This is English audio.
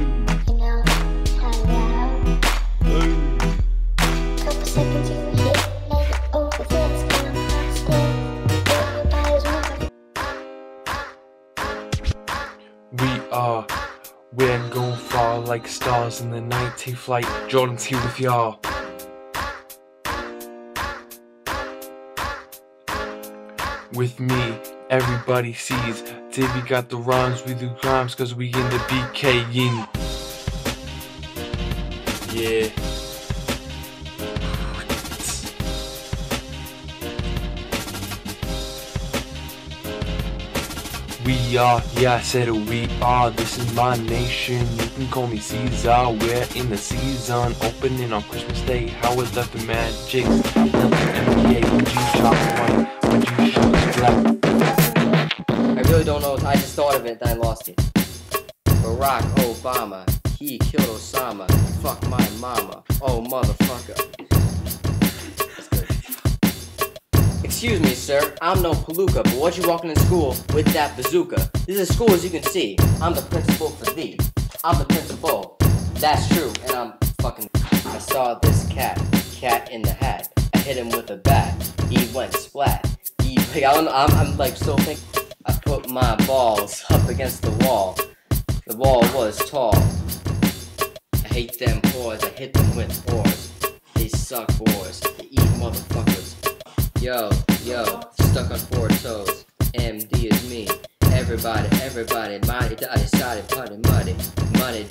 You know, hello. Couple seconds you were hit, now you're over there. It's kind of hot still. Everybody's moving. We're going far like stars in the night. Take flight, Jordan's here with y'all. With me, everybody sees. Davey got the rhymes, we do crimes, cause we in the BKing. Yeah. We are, yeah, I said it, we are. This is my nation. You can call me Caesar. We're in the season, opening on Christmas Day. Howard left the Magic, NBA, OG chocolate, OG sugar black. I really don't know. I just thought of it, then I lost it. Barack Obama, he killed Osama. Fuck my mama. Oh, motherfucker. That's good. Excuse me, sir. I'm no palooka, but what you walking in school with that bazooka? This is a school, as you can see. I'm the principal for thee. I'm the principal. That's true, and I'm fucking. I saw this cat in the hat. I hit him with a bat. He went splat. I'm like still thinking. I put my balls up against the wall. The wall was tall. I hate them whores. I hit them with oars. They suck whores. They eat motherfuckers. Yo, stuck on 4 toes. MD is me. Everybody, money, I decided, muddy.